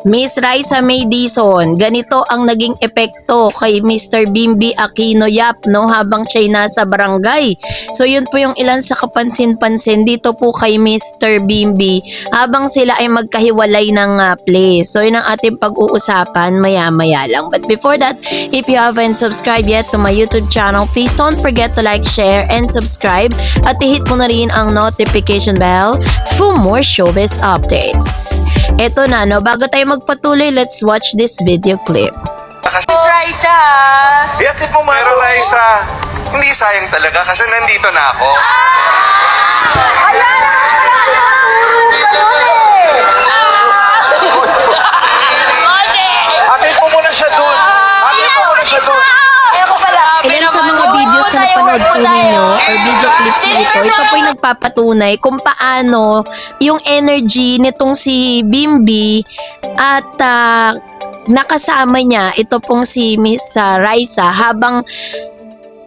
Miss Raisa May Dizon, ganito ang naging epekto kay Mr. Bimby Aquino Yap no habang siya'y nasa barangay. So yun po yung ilan sa kapansin-pansin dito po kay Mr. Bimby habang sila ay magkahiwalay ng place. So yun ang ating pag-uusapan maya-maya lang. But before that, if you haven't subscribed yet to my YouTube channel, please don't forget to like, share, and subscribe at i-hit mo na rin ang notification bell for more showbiz updates. Eto na, no? Bago tayo magpatuloy, let's watch this video clip. Miss Raisa! Iatid mo Pero Raisa, hindi sayang talaga kasi nandito na ako. Atid mo muna siya dun. Atid mo muna siya dun. Ilan sa mga videos na napanood po ninyo or video clips na ito po yung nagpapatunay kung paano yung energy nitong si Bimby at nakasama niya ito pong si Miss Raisa habang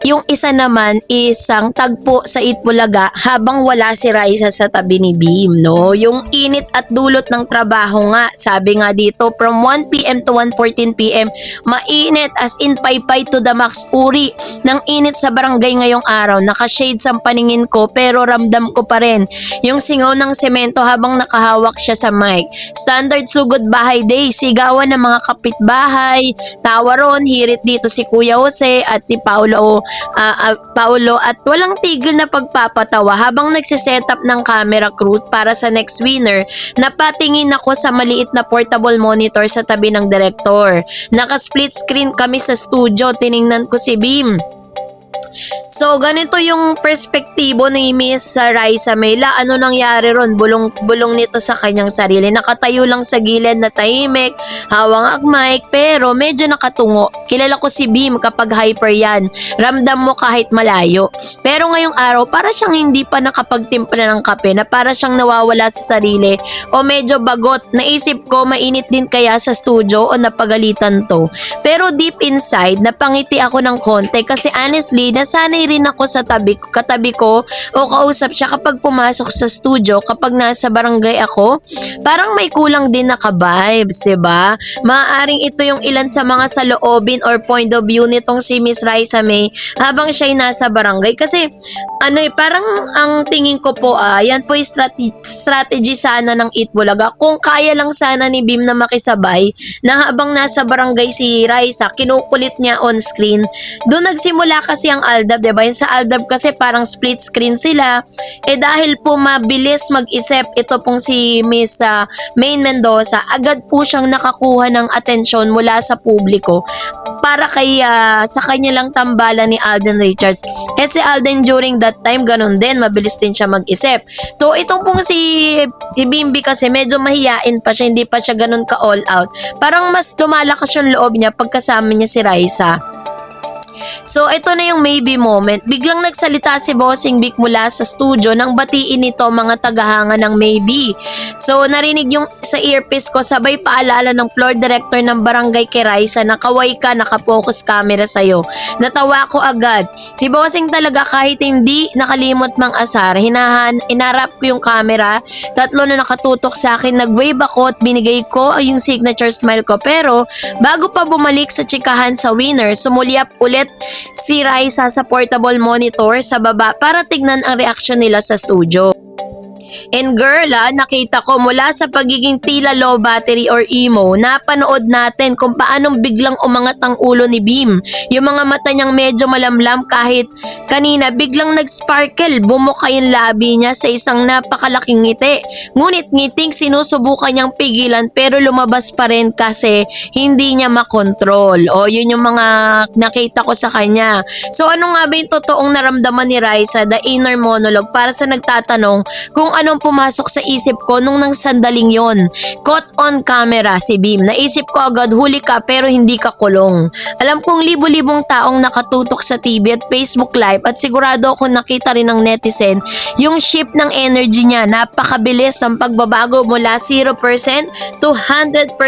yung isa naman isang tagpo sa Itbulaga habang wala si Raisa sa tabi ni Bim, no? Yung init at dulot ng trabaho nga, sabi nga dito, from 1 p.m. to 1:14 p.m. mainit as in paypay to the max, uri ng init sa barangay ngayong araw. Naka-shades ang paningin ko pero ramdam ko pa rin yung singaw ng semento habang nakahawak siya sa mic. Standard sugod bahay day, sigawan ng mga kapitbahay, tawa ron, hirit dito si Kuya Jose at si Paulo at walang tigil na pagpapatawa habang nagsiset up ng camera crew para sa next winner. Napatingin ako sa maliit na portable monitor sa tabi ng director. Naka-split screen kami sa studio, tiningnan ko si Bim. So, ganito yung perspektibo ni Miss Raisa Mela. Ano nangyari ron? Bulong nito sa kanyang sarili. Nakatayo lang sa gilid na tahimik, hawang ang mic, pero medyo nakatungo. Kilala ko si Bim kapag hyper yan. Ramdam mo kahit malayo. Pero ngayong araw, para siyang hindi pa nakapagtimpla ng kape, na para siyang nawawala sa sarili o medyo bagot. Naisip ko, mainit din kaya sa studio o napagalitan to. Pero deep inside, napangiti ako ng konti kasi honestly, nasanay rin ako sa katabi ko o kausap siya kapag pumasok sa studio, kapag nasa barangay ako. Parang may kulang din na ka-vibes, diba? Maaaring ito yung ilan sa mga saloobin or point of view nitong si Miss Raisa May habang siya'y nasa barangay. Kasi parang ang tingin ko po yan po yung strategy sana ng Itbulaga. Kung kaya lang sana ni Bim na makisabay na habang nasa barangay si Raisa, kinukulit niya on screen. Doon nagsimula kasi ang Aldab, diba? Yung sa Aldab kasi parang split screen sila. Dahil po mabilis mag-isip ito pong si Miss Maine Mendoza, agad po siyang nakakuha ng atensyon mula sa publiko para sa kanya lang tambalan ni Alden Richards. Si Alden during that time, ganun din, mabilis din siya mag-isip. So, itong pong si Bimby kasi medyo mahiyain pa siya, hindi pa siya ganun ka-all out. Parang mas lumalakas yung loob niya pagkasama niya si Raisa. So, ito na yung maybe moment. Biglang nagsalita si Bossing Vic mula sa studio nang batiin nito mga tagahanga ng maybe. So, narinig yung sa earpiece ko, sabay paalala ng floor director ng barangay kay Raisa na kaway ka, nakapokus camera sa'yo. Natawa ko agad. Si Bossing talaga kahit hindi nakalimot mang asar, inarap ko yung camera, tatlo na nakatutok sa akin, nag-wave ako at binigay ko yung signature smile ko. Pero, bago pa bumalik sa chikahan sa winner, sumulyap ulit si Raisa sa portable monitor sa baba para tignan ang reaksyon nila sa studio. And girl, nakita ko mula sa pagiging tila low battery or emo, napanood natin kung paanong biglang umangat ang ulo ni Bim. Yung mga mata niyang medyo malamlam kahit kanina biglang nag-sparkle, bumuka yung labi niya sa isang napakalaking ngiti. Ngunit ngiting sinusubukan niyang pigilan pero lumabas pa rin kasi hindi niya makontrol. O yun yung mga nakita ko sa kanya. So ano nga ba yung totoong naramdaman ni Raisa, the inner monologue, para sa nagtatanong kung anong pumasok sa isip ko nung nang sandaling yon. Caught on camera si Bim. Naisip ko agad, huli ka pero hindi ka kulong. Alam kong libo-libong taong nakatutok sa TV at Facebook Live at sigurado akong nakita rin ng netizen yung shift ng energy niya. Napakabilis ng pagbabago mula 0% to 100%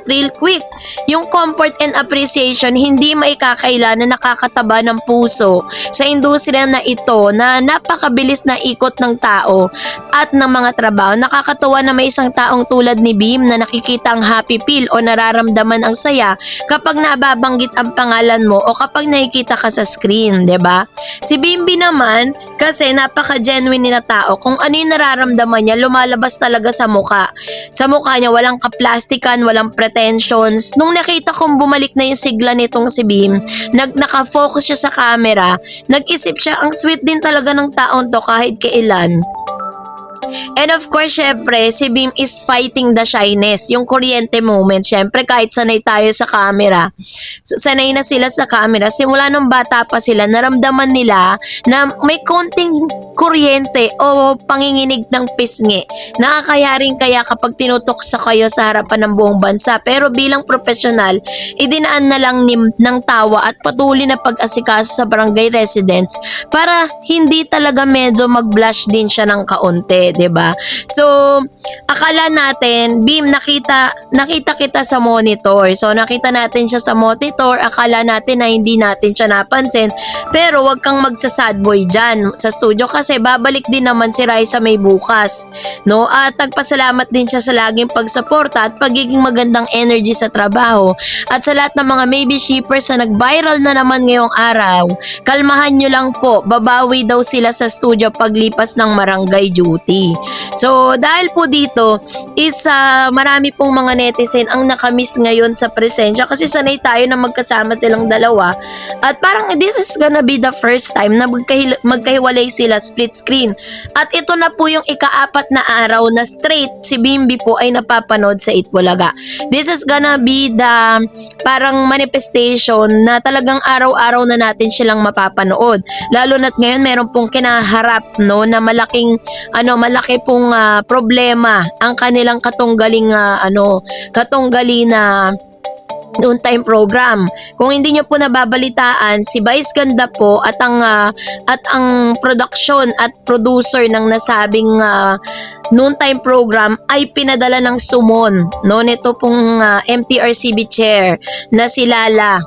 real quick. Yung comfort and appreciation hindi maikakaila na nakakataba ng puso sa industriya na ito na napakabilis na ikot ng tao at lahat ng mga trabaho. Nakakatuwa na may isang taong tulad ni Bim na nakikita ang happy pill o nararamdaman ang saya kapag nababanggit ang pangalan mo o kapag nakikita ka sa screen, 'di ba? Si Bimbi naman kasi napaka-genuine na tao. Kung ano yung nararamdaman niya, lumalabas talaga sa mukha. Sa mukha niya walang kaplastikan, walang pretensions. Nung nakita kong bumalik na yung sigla nitong si Bim, naka-focus siya sa camera, nag-isip siya, ang sweet din talaga ng taon to kahit kailan. And of course, syempre, si Bim is fighting the shyness, yung kuryente moment. Syempre, kahit sanay tayo sa camera, sanay na sila sa camera. Simula nung bata pa sila, naramdaman nila na may konting kuryente o panginginig ng pisngi. Nakakayaring kaya kapag tinutok sa kayo sa harapan ng buong bansa. Pero bilang profesional, idinaan na lang ng tawa at patuloy na pag-asikaso sa barangay residents para hindi talaga medyo mag-blush din siya ng kaunti, 'di ba? So, akala natin, Bim, nakita kita sa monitor. So, nakita natin siya sa monitor, akala natin na hindi natin siya napansin. Pero wag kang magsa-sad boy dyan sa studio kasi babalik din naman si Raisa May bukas, no? At nagpasalamat din siya sa laging pagsuporta at pagiging magandang energy sa trabaho. At sa lahat ng mga maybe shippers na nag-viral na naman ngayong araw, kalmahan nyo lang po, babawi daw sila sa studio paglipas ng barangay duty. So, dahil po dito is marami pong mga netizen ang nakamiss ngayon sa presensya kasi sanay tayo na magkasama silang dalawa at parang this is gonna be the first time na magkahiwalay sila split screen. At ito na po yung ika-4 na araw na straight si Bimbi po ay napapanood sa Itbulaga. This is gonna be the parang manifestation na talagang araw-araw na natin silang mapapanood. Lalo na't ngayon meron pong kinaharap, no, na malaki pong problema ang kanilang katunggaling na noon-time program. Kung hindi nyo po nababalitaan, si Vice Ganda po at ang production at producer ng nasabing noon-time program ay pinadala ng sumon, no, nito pong MTRCB chair na si Lala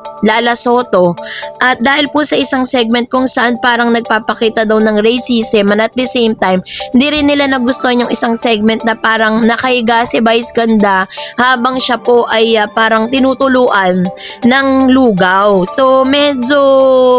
Soto. At dahil po sa isang segment kung saan parang nagpapakita daw ng racism and at the same time, hindi rin nila nagustuhan yung isang segment na parang nakahiga si Vice Ganda habang siya po ay parang tinutuluan ng lugaw. So medyo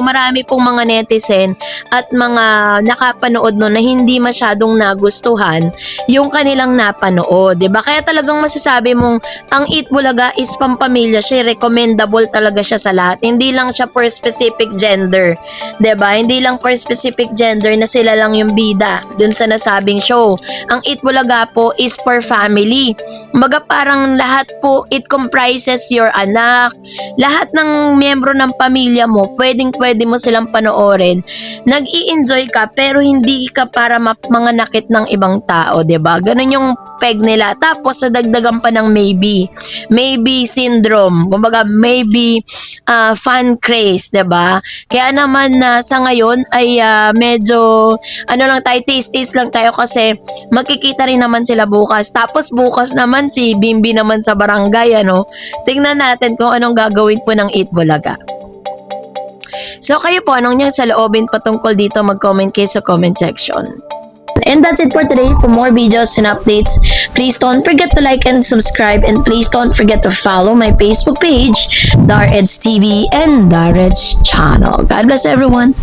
marami pong mga netizen at mga nakapanood no na hindi masyadong nagustuhan yung kanilang napanood, 'di ba? Kaya talagang masasabi mong ang Itbulaga is pampamilya siya, recommendable talaga siya sa lahat. Hindi lang siya for specific gender, 'di ba? Hindi lang for specific gender na sila lang yung bida dun sa nasabing show. Ang Itbulaga po is for family. Kumbaga parang lahat po, it comprises your anak, lahat ng miyembro ng pamilya mo, pwede mo silang panoorin. Nag-i-enjoy ka pero hindi ka para manganakit ng ibang tao, 'di ba? Ganun yung peg nila. Tapos sa dagdagan pa ng maybe syndrome. Kumbaga maybe fan craze, 'di ba? Kaya naman sa ngayon ay medyo lang tayo, taste lang tayo kasi makikita rin naman sila bukas. Tapos bukas naman si Bimbi naman sa barangay, Tingnan natin kung anong gagawin po ng Itbulaga. So kayo po, anong niyang saloobin patungkol dito, mag-comment kayo sa comment section. And that's it for today. For more videos and updates, please don't forget to like and subscribe, and please don't forget to follow my Facebook page, Dareds TV and Dareds Channel. God bless everyone.